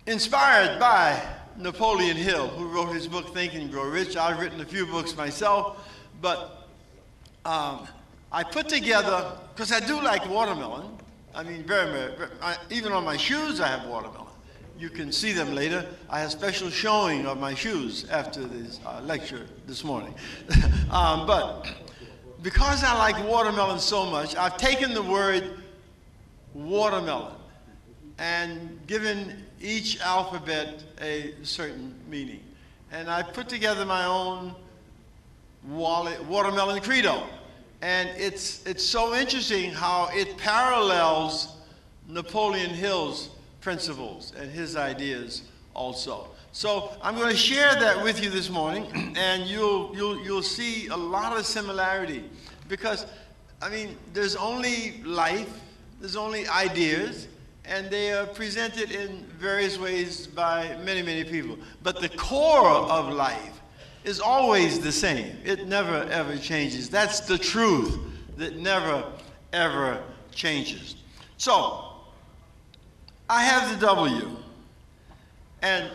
Inspired by Napoleon Hill, who wrote his book, Think and Grow Rich. I've written a few books myself, but I put together, because I do like watermelon. I mean, even on my shoes I have watermelon. You can see them later. I have special showing of my shoes after this lecture this morning. But because I like watermelon so much, I've taken the word watermelon and given each alphabet a certain meaning. And I put together my own watermelon credo. And it's so interesting how it parallels Napoleon Hill's principles and his ideas also. So I'm going to share that with you this morning, and you'll see a lot of similarity, because I mean, there's only life, there's only ideas, and they are presented in various ways by many, many people. But the core of life is always the same. It never, ever changes. That's the truth that never, ever changes. So, I have the W. And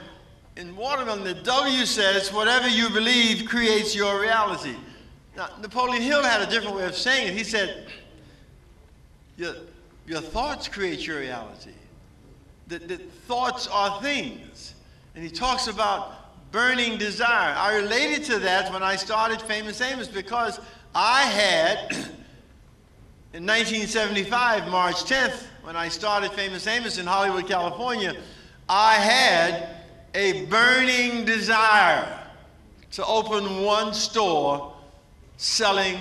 in watermelon, the W says, whatever you believe creates your reality. Now, Napoleon Hill had a different way of saying it. He said, your thoughts create your reality. That thoughts are things. And he talks about burning desire. I related to that when I started Famous Amos, because I had, in 1975, March 10th, when I started Famous Amos in Hollywood, California, I had a burning desire to open one store selling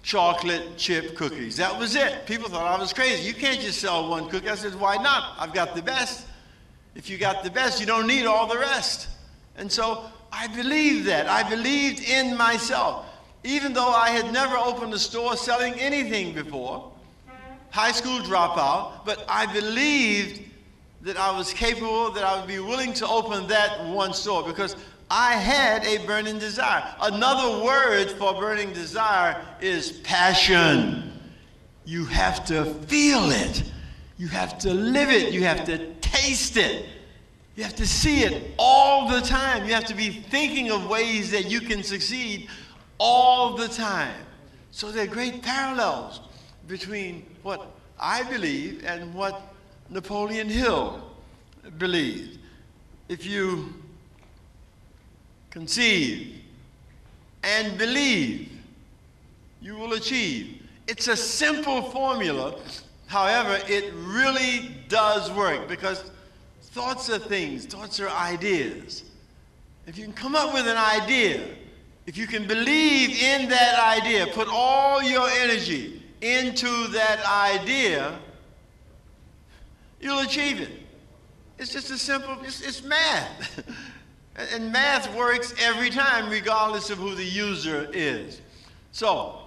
chocolate chip cookies. That was it. People thought I was crazy. You can't just sell one cookie. I said, why not? I've got the best. If you got the best, you don't need all the rest. And so I believed that. I believed in myself. Even though I had never opened a store selling anything before, high school dropout, but I believed that I was capable, that I would be willing to open that one store, because I had a burning desire. Another word for burning desire is passion. You have to feel it. You have to live it. You have to taste it. You have to see it all the time. You have to be thinking of ways that you can succeed all the time. So there are great parallels between what I believe and what Napoleon Hill believed. If you conceive and believe, you will achieve. It's a simple formula. However, it really does work, because thoughts are things, thoughts are ideas. If you can come up with an idea, if you can believe in that idea, put all your energy into that idea, you'll achieve it. It's just a simple, it's math. And math works every time, regardless of who the user is. So,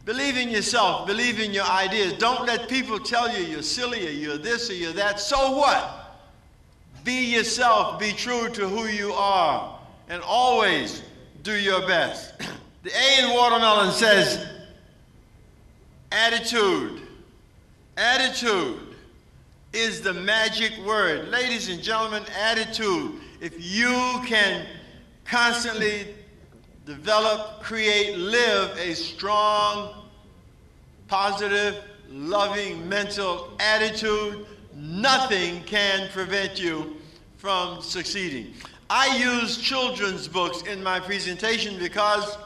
believe in yourself, believe in your ideas. Don't let people tell you you're silly or you're this or you're that. So what? Be yourself, be true to who you are, and always do your best. The A in watermelon says attitude. Attitude is the magic word. Ladies and gentlemen, attitude. If you can constantly develop, create, live a strong, positive, loving mental attitude, nothing can prevent you from succeeding. I use children's books in my presentation because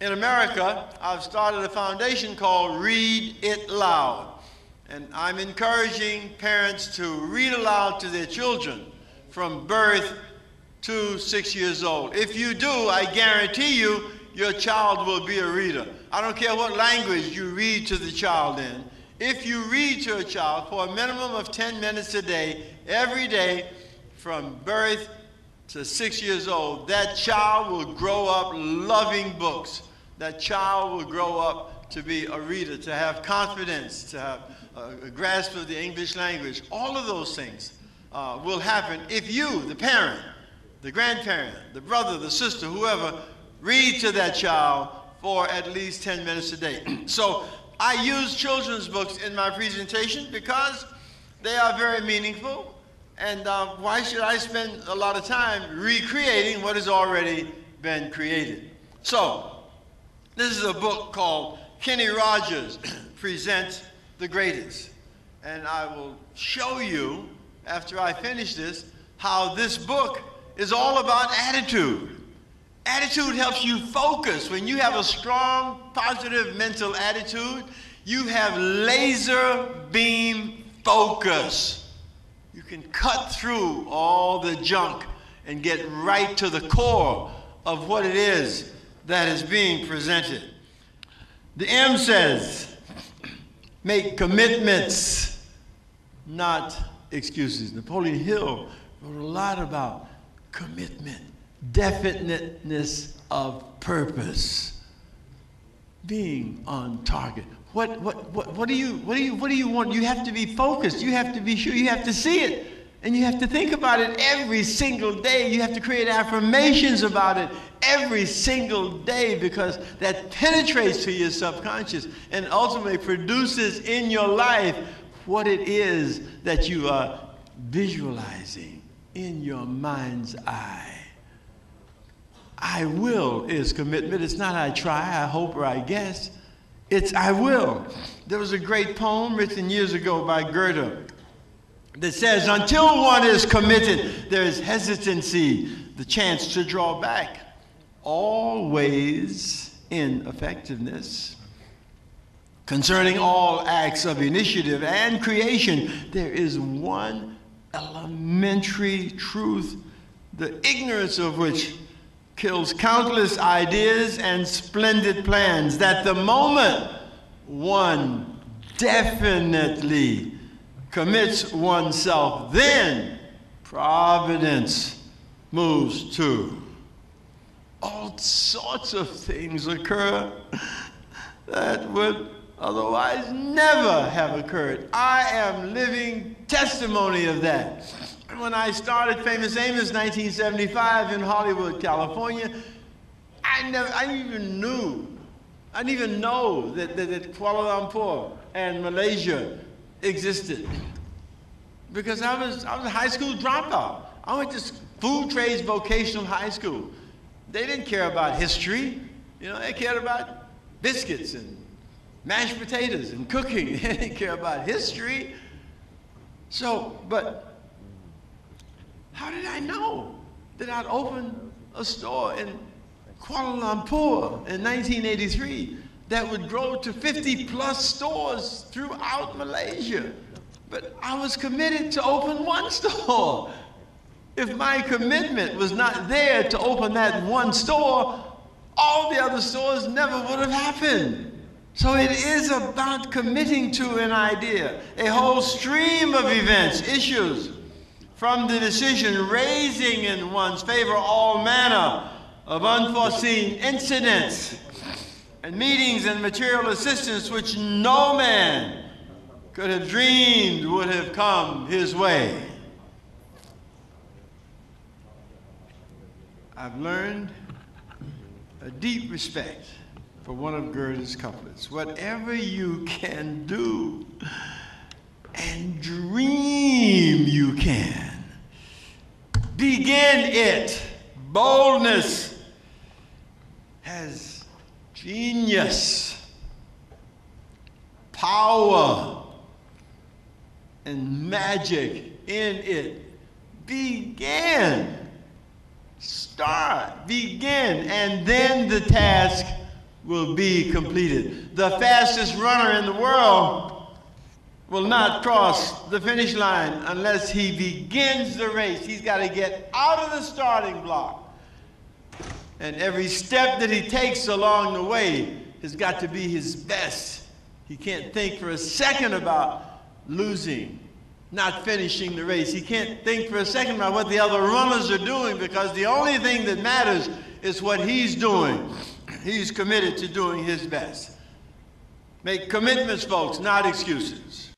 in America, I've started a foundation called Read It Loud. And I'm encouraging parents to read aloud to their children from birth to 6 years old. If you do, I guarantee you, your child will be a reader. I don't care what language you read to the child in. If you read to a child for a minimum of 10 minutes a day, every day, from birth to 6 years old, that child will grow up loving books. That child will grow up to be a reader, to have confidence, to have a grasp of the English language. All of those things will happen if you, the parent, the grandparent, the brother, the sister, whoever, read to that child for at least 10 minutes a day. So I use children's books in my presentation because They are very meaningful. And why should I spend a lot of time recreating what has already been created? So, this is a book called Kenny Rogers Presents the Greatest. And I will show you, after I finish this, how this book is all about attitude. Attitude helps you focus. When you have a strong, positive mental attitude, you have laser beam focus. You can cut through all the junk and get right to the core of what it is that is being presented. The M says, make commitments, not excuses. Napoleon Hill wrote a lot about commitment, definiteness of purpose, being on target. What do you want? You have to be focused. You have to be sure. You have to see it. And you have to think about it every single day. You have to create affirmations about it every single day, because that penetrates to your subconscious and ultimately produces in your life what it is that you are visualizing in your mind's eye. I will is commitment. It's not I try, I hope, or I guess. It's I will. There was a great poem written years ago by Goethe that says, until one is committed, there is hesitancy, the chance to draw back. Always in effectiveness. Concerning all acts of initiative and creation, there is one elementary truth, the ignorance of which kills countless ideas and splendid plans, that the moment one definitely commits oneself, then providence moves too. All sorts of things occur that would otherwise never have occurred. I am living testimony of that. When I started Famous Amos in 1975 in Hollywood, California, I didn't even know that Kuala Lumpur and Malaysia existed, because I was a high school dropout. I went to Food Trades Vocational High School. They didn't care about history. You know, they cared about biscuits and mashed potatoes and cooking. They didn't care about history. So, but how did I know that I'd open a store in Kuala Lumpur in 1983 that would grow to 50+ stores throughout Malaysia? But I was committed to open one store. If my commitment was not there to open that one store, all the other stores never would have happened. So it is about committing to an idea. A whole stream of events, issues, from the decision raising in one's favor all manner of unforeseen incidents and meetings and material assistance which no man could have dreamed would have come his way. I've learned a deep respect for one of Goethe's couplets. Whatever you can do and dream you can, begin it. Boldness has genius, power, and magic in it. Begin. Start, begin, and then the task will be completed. The fastest runner in the world will not cross the finish line unless he begins the race. He's got to get out of the starting block. And every step that he takes along the way has got to be his best. He can't think for a second about losing, not finishing the race. He can't think for a second about what the other runners are doing, because the only thing that matters is what he's doing. He's committed to doing his best. Make commitments, folks, not excuses.